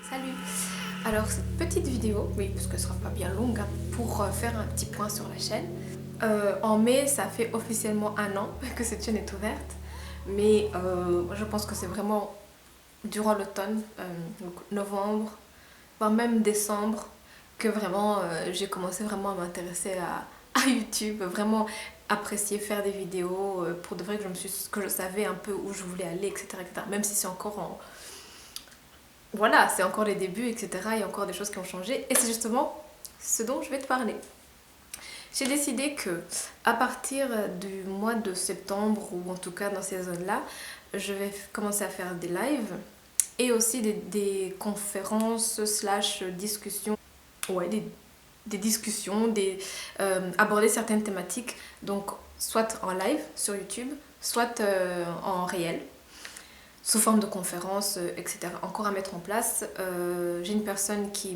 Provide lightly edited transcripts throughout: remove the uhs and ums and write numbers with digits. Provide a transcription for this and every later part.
Salut! Alors cette petite vidéo, oui parce qu'elle sera pas bien longue, hein, pour faire un petit point sur la chaîne. En mai, ça fait officiellement 1 an que cette chaîne est ouverte, mais je pense que c'est vraiment durant l'automne, donc novembre, voire même décembre, que vraiment j'ai commencé vraiment à m'intéresser à YouTube, vraiment apprécier faire des vidéos, pour de vrai que je savais un peu où je voulais aller, etc. etc. Même si c'est encore en... Voilà, c'est encore les débuts, etc. Il y a encore des choses qui ont changé et c'est justement ce dont je vais te parler. J'ai décidé que à partir du mois de septembre, ou en tout cas dans ces zones-là, je vais commencer à faire des lives et aussi des conférences slash discussions. Ouais, des discussions, aborder certaines thématiques, donc soit en live sur YouTube, soit en réel, sous forme de conférences, etc. Encore à mettre en place. J'ai une personne qui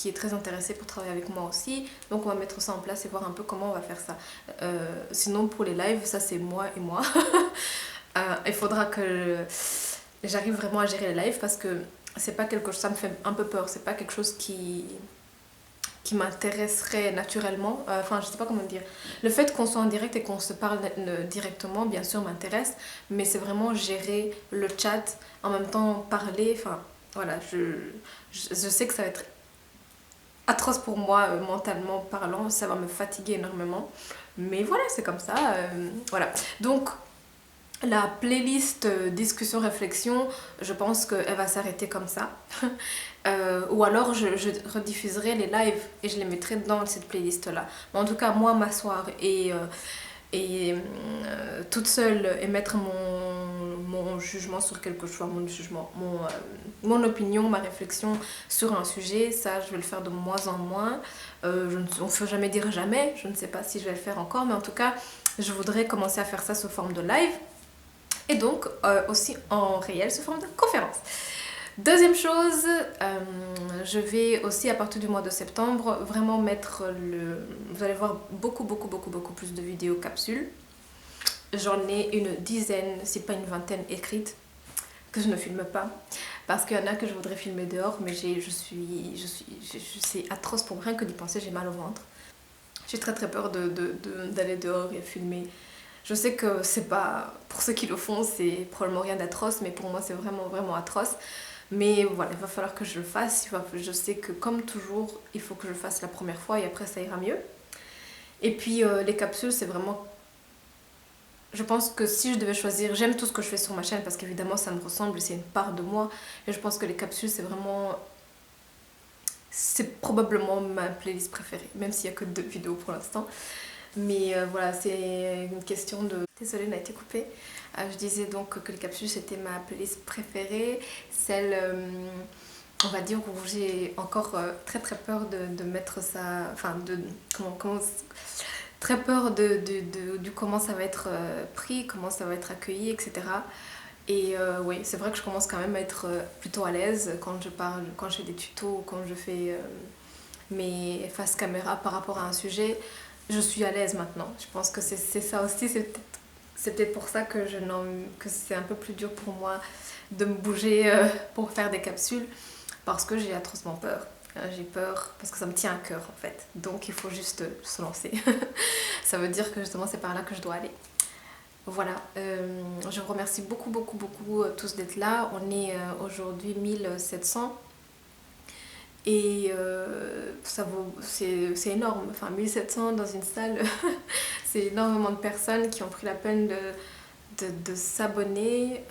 est très intéressée pour travailler avec moi aussi, donc on va mettre ça en place et voir un peu comment on va faire ça. Sinon pour les lives, ça c'est moi et moi. Il faudra que j'arrive vraiment à gérer les lives parce que c'est pas quelque chose, ça me fait un peu peur, c'est pas quelque chose qui m'intéresserait naturellement, enfin je sais pas comment dire, le fait qu'on soit en direct et qu'on se parle directement bien sûr m'intéresse, mais c'est vraiment gérer le chat, en même temps parler, enfin voilà, je sais que ça va être atroce pour moi, mentalement parlant, ça va me fatiguer énormément, mais voilà c'est comme ça, voilà. Donc la playlist discussion réflexion, je pense qu'elle va s'arrêter comme ça. Ou alors je rediffuserai les lives et je les mettrai dans cette playlist là. Mais en tout cas moi m'asseoir et toute seule émettre mon jugement sur quelque chose, mon opinion, ma réflexion sur un sujet, ça je vais le faire de moins en moins. On ne peut jamais dire jamais, je ne sais pas si je vais le faire encore, mais en tout cas je voudrais commencer à faire ça sous forme de live et donc aussi en réel sous forme de conférence. Deuxième chose, je vais aussi à partir du mois de septembre vraiment mettre vous allez voir beaucoup plus de vidéos capsules. J'en ai une dizaine, si pas une vingtaine écrites, que je ne filme pas. Parce qu'il y en a que je voudrais filmer dehors, mais c'est atroce pour rien que d'y penser, j'ai mal au ventre. J'ai très peur d'aller dehors et filmer. Je sais que c'est pas, pour ceux qui le font, c'est probablement rien d'atroce, mais pour moi c'est vraiment atroce. Mais voilà, il va falloir que je le fasse. Je sais que comme toujours, il faut que je le fasse la première fois et après ça ira mieux. Et puis les capsules, c'est vraiment... Je pense que si je devais choisir, j'aime tout ce que je fais sur ma chaîne parce qu'évidemment ça me ressemble, c'est une part de moi. Et je pense que les capsules, c'est vraiment... C'est probablement ma playlist préférée, même s'il n'y a que 2 vidéos pour l'instant. Mais voilà, c'est une question de... Désolée, on a été coupé. Je disais donc que les capsules c'était ma playlist préférée, celle, on va dire, où j'ai encore très peur de mettre ça, enfin très peur du comment ça va être pris, comment ça va être accueilli, etc. Et oui, c'est vrai que je commence quand même à être plutôt à l'aise quand je parle, quand je fais des tutos, quand je fais mes face caméra par rapport à un sujet. Je suis à l'aise maintenant. Je pense que c'est ça aussi, c'est peut-être pour ça que c'est un peu plus dur pour moi de me bouger pour faire des capsules, parce que j'ai atrocement peur. J'ai peur parce que ça me tient à cœur en fait. Donc il faut juste se lancer. Ça veut dire que justement c'est par là que je dois aller. Voilà, je vous remercie beaucoup tous d'être là. On est aujourd'hui 1700. Et c'est énorme, enfin 1700 dans une salle, c'est énormément de personnes qui ont pris la peine de s'abonner.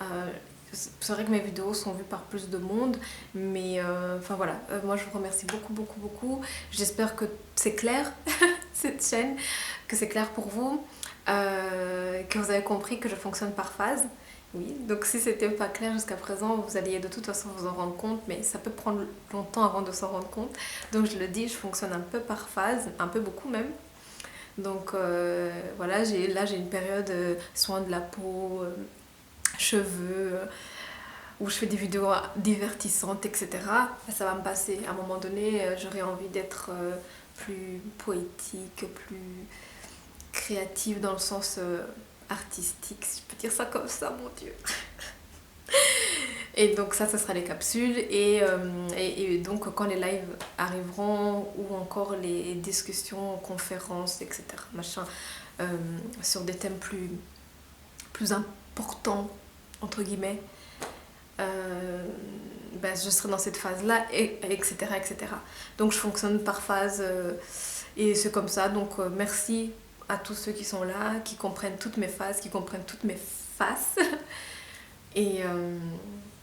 C'est vrai que mes vidéos sont vues par plus de monde, mais enfin voilà, moi je vous remercie beaucoup. J'espère que c'est clair, cette chaîne, que c'est clair pour vous, que vous avez compris que je fonctionne par phase. Oui, donc si c'était pas clair jusqu'à présent, vous alliez de toute façon vous en rendre compte, mais ça peut prendre longtemps avant de s'en rendre compte. Donc je le dis, je fonctionne un peu par phase, un peu beaucoup même. Donc voilà, là j'ai une période soins de la peau, cheveux, où je fais des vidéos divertissantes, etc. Ça va me passer. À un moment donné, j'aurai envie d'être plus poétique, plus créative dans le sens artistique, si je peux dire ça comme ça, mon Dieu. Et donc ça sera les capsules et donc quand les lives arriveront ou encore les discussions, conférences, etc. Machin, sur des thèmes plus importants, entre guillemets, ben, je serai dans cette phase-là, etc., etc. Donc je fonctionne par phase et c'est comme ça. Donc merci à tous ceux qui sont là, qui comprennent toutes mes phases, qui comprennent toutes mes faces. Et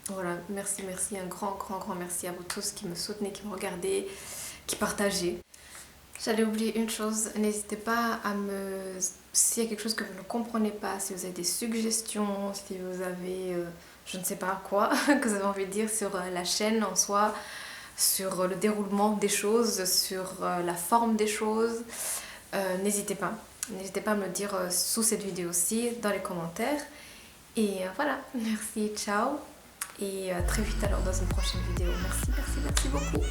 voilà, merci, un grand merci à vous tous qui me soutenez, qui me regardez, qui partagez. J'allais oublier une chose, n'hésitez pas à me... S'il y a quelque chose que vous ne comprenez pas, si vous avez des suggestions, si vous avez je ne sais pas quoi que vous avez envie de dire sur la chaîne en soi, sur le déroulement des choses, sur la forme des choses, n'hésitez pas. N'hésitez pas à me le dire sous cette vidéo aussi, dans les commentaires. Et voilà, merci, ciao. Et à très vite alors dans une prochaine vidéo. Merci beaucoup.